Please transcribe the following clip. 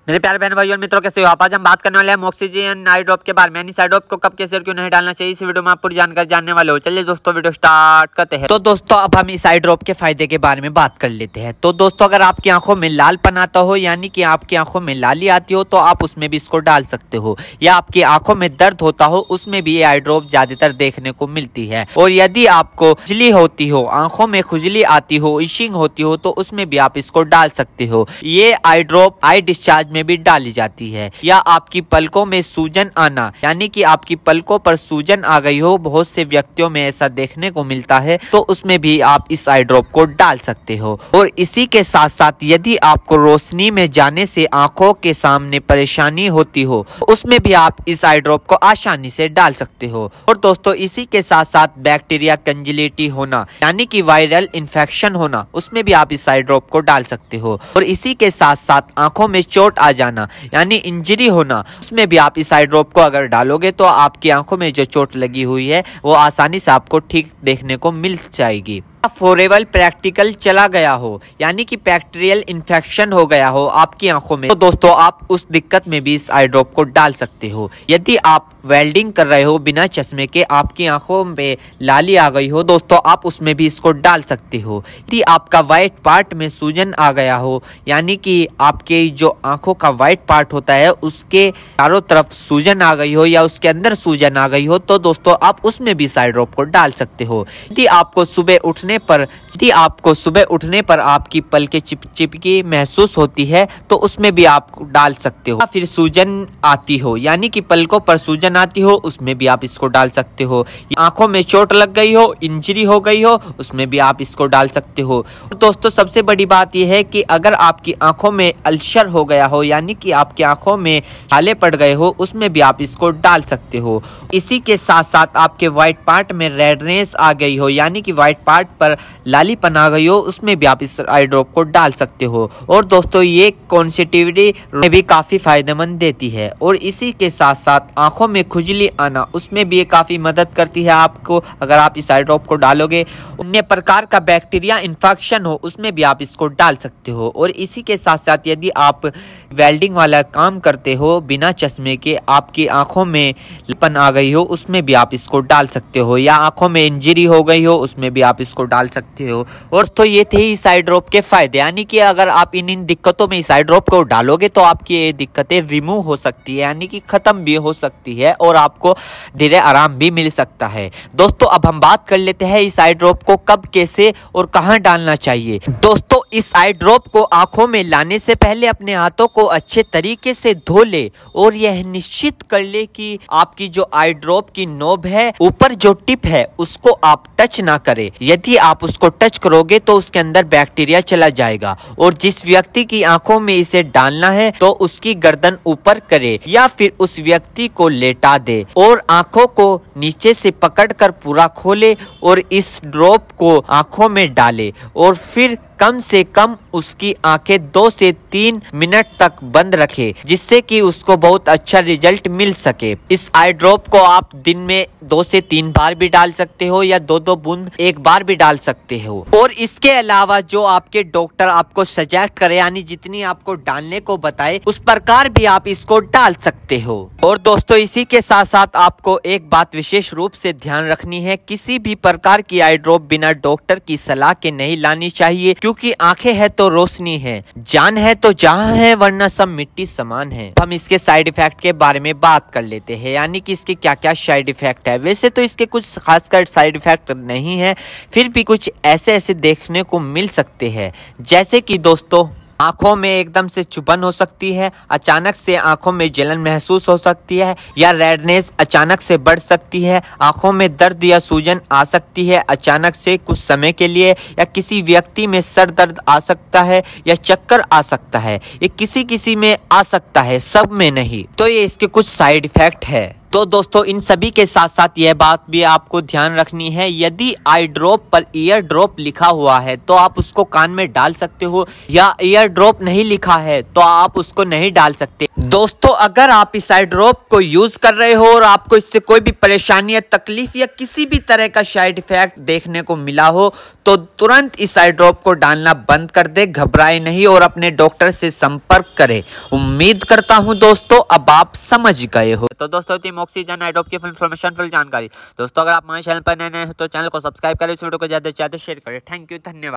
मेरे प्यारे बहन भाइयों और मित्रों, कैसे हो आप? आज हम बात करने वाले हैं मोक्सिजिन आई ड्रॉप के बारे में। यानी आई ड्रॉप को कब, कैसे और क्यों नहीं डालना चाहिए, इस वीडियो में आप पूरी जानकारी जानने वाले हो। चलिए दोस्तों, वीडियो स्टार्ट करते हैं। तो दोस्तों, अब हम इस आई ड्रॉप के फायदे के बारे में बात कर लेते हैं। तो दोस्तों, अगर आपकी आंखों में लालपन आता हो, यानी कि आपकी आंखों में लाली आती हो, तो आप उसमें भी इसको डाल सकते हो। या आपकी आंखों में दर्द होता हो, उसमें भी ये आई ड्रॉप ज्यादातर देखने को मिलती है। और यदि आपको खुजली होती हो, आंखों में खुजली आती हो, इशिंग होती हो, तो उसमें भी आप इसको डाल सकते हो। ये आई ड्रॉप आई डिस्चार्ज में भी डाली जाती है। या आपकी पलकों में सूजन आना, यानी कि आपकी पलकों पर सूजन आ गई हो, बहुत से व्यक्तियों में ऐसा देखने को मिलता है, तो उसमें भी आप इस आई ड्रॉप को डाल सकते हो। और इसी के साथ साथ यदि आपको रोशनी में जाने से आंखों के सामने परेशानी होती हो, उसमें भी आप इस आई ड्रॉप को आसानी से डाल सकते हो। और दोस्तों, इसी के साथ साथ बैक्टीरिया कंजिलिटी होना, यानी कि वायरल इन्फेक्शन होना, उसमें भी आप इस आई ड्रॉप को डाल सकते हो। और इसी के साथ साथ आंखों में चोट आ जाना, यानी इंजरी होना, उसमें भी आप इस आई ड्रॉप को अगर डालोगे तो आपकी आंखों में जो चोट लगी हुई है वो आसानी से आपको ठीक देखने को मिल जाएगी। फॉरेबल प्रैक्टिकल चला गया हो, यानी कि बैक्टीरियल इन्फेक्शन हो गया हो आपकी आंखों में, तो दोस्तों आप उस दिक्कत में भी इस आई ड्रॉप को डाल सकते हो। यदि आप वेल्डिंग कर रहे हो बिना चश्मे के, आपकी आंखों में लाली आ गई हो, दोस्तों आप उसमें भी इसको डाल सकते हो। यदि आपका व्हाइट पार्ट में सूजन आ गया हो, यानी कि आपके जो आंखों का व्हाइट पार्ट होता है उसके चारों तरफ सूजन आ गई हो या उसके अंदर सूजन आ गई हो, तो दोस्तों आप उसमें भी इस आई ड्रॉप को डाल सकते हो। यदि आपको सुबह उठने पर आपकी पलकें चिपचिपकी महसूस होती है, तो उसमें भी आप डाल सकते हो। फिर सूजन आती हो, यानी कि पलकों पर सूजन आती हो, उसमें भी आप इसको डाल सकते हो। आंखों में चोट लग गई हो, इंजरी हो गई हो, उसमें भी आप इसको डाल सकते हो। दोस्तों, सबसे बड़ी बात यह है कि अगर आपकी आंखों में अल्सर हो गया हो, यानी कि आपकी आंखों में छाले पड़ गए हो, उसमें भी आप इसको डाल सकते हो। इसी के साथ साथ आपके व्हाइट पार्ट में रेडनेस आ गई हो, यानी कि व्हाइट पार्ट पर लालीपन आ गई हो, उसमें भी आप इस आई ड्रॉप को डाल सकते हो। और दोस्तों, ये कॉन्सेटिविटी में भी काफी फायदेमंद देती है। और इसी के साथ साथ आंखों में खुजली आना, उसमें भी ये काफी मदद करती है आपको। अगर आप इस आई ड्रॉप को डालोगे, अन्य प्रकार का बैक्टीरिया इन्फेक्शन हो, उसमें भी आप इसको डाल सकते हो। और इसी के साथ साथ यदि आप वेल्डिंग वाला काम करते हो बिना चश्मे के, आपकी आंखों में लालीपन आ गई हो, उसमें भी आप इसको डाल सकते हो। या आंखों में इंजरी हो गई हो, उसमें भी आप इसको डाल सकते हो। और तो ये थे इस आई ड्रॉप के फायदे, यानी कि अगर आप इन दिक्कतों में इस आई ड्रॉप को डालोगे तो आपकी ये दिक्कतें रिमूव हो सकती है, यानी कि खत्म भी हो सकती है और आपको धीरे आराम भी मिल सकता है। दोस्तों, अब हम बात कर लेते हैं इस आई ड्रॉप को कब, कैसे और कहां डालना चाहिए। दोस्तों, इस आई ड्रॉप को आंखों में लाने से पहले अपने हाथों को अच्छे तरीके से धो ले और यह निश्चित कर ले कि आपकी जो आई ड्रॉप की नोब है, ऊपर जो टिप है, उसको आप टच ना करें। यदि आप उसको टच करोगे तो उसके अंदर बैक्टीरिया चला जाएगा। और जिस व्यक्ति की आंखों में इसे डालना है तो उसकी गर्दन ऊपर करे या फिर उस व्यक्ति को लेटा दे और आंखों को नीचे से पकड़कर पूरा खोले और इस ड्रॉप को आंखों में डाले और फिर कम से कम उसकी आंखें 2 से 3 मिनट तक बंद रखे, जिससे कि उसको बहुत अच्छा रिजल्ट मिल सके। इस आई ड्रॉप को आप दिन में 2 से 3 बार भी डाल सकते हो या 2-2 बूंद एक बार भी डाल सकते हो। और इसके अलावा जो आपके डॉक्टर आपको सजेस्ट करे, यानी जितनी आपको डालने को बताए, उस प्रकार भी आप इसको डाल सकते हो। और दोस्तों, इसी के साथ साथ आपको एक बात विशेष रूप से ध्यान रखनी है, किसी भी प्रकार की आई ड्रॉप बिना डॉक्टर की सलाह के नहीं लानी चाहिए, क्योंकि आंखें है तो रोशनी है, जान है तो जहां है, वरना सब मिट्टी समान है। हम इसके साइड इफेक्ट के बारे में बात कर लेते हैं, यानी कि इसके क्या क्या साइड इफेक्ट है। वैसे तो इसके कुछ खासकर साइड इफेक्ट नहीं है, फिर भी कुछ ऐसे देखने को मिल सकते हैं, जैसे कि दोस्तों, आंखों में एकदम से चुभन हो सकती है, अचानक से आंखों में जलन महसूस हो सकती है, या रेडनेस अचानक से बढ़ सकती है, आंखों में दर्द या सूजन आ सकती है अचानक से कुछ समय के लिए, या किसी व्यक्ति में सर दर्द आ सकता है या चक्कर आ सकता है। ये किसी किसी में आ सकता है, सब में नहीं। तो ये इसके कुछ साइड इफेक्ट है। तो दोस्तों इन सभी के साथ साथ यह बात भी आपको ध्यान रखनी है, यदि आई ड्रॉप पर ईयर ड्रॉप लिखा हुआ है तो आप उसको कान में डाल सकते हो, या ईयर ड्रॉप नहीं लिखा है तो आप उसको नहीं डाल सकते। दोस्तों अगर आप इस आई ड्रॉप को यूज कर रहे हो और आपको इससे कोई भी परेशानी या तकलीफ या किसी भी तरह का साइड इफेक्ट देखने को मिला हो तो तुरंत इस आई ड्रॉप को डालना बंद कर दे, घबराए नहीं और अपने डॉक्टर से संपर्क करें। उम्मीद करता हूं दोस्तों अब आप समझ गए हो। तो दोस्तों ऑक्सीजन आई ड्रॉप की फुल इन्फॉर्मेशन, फुल जानकारी। दोस्तों अगर आप हमारे चैनल पर नए हैं तो चैनल को सब्सक्राइब करें, इस वीडियो को ज्यादा से ज्यादा शेयर करें। थैंक यू, धन्यवाद।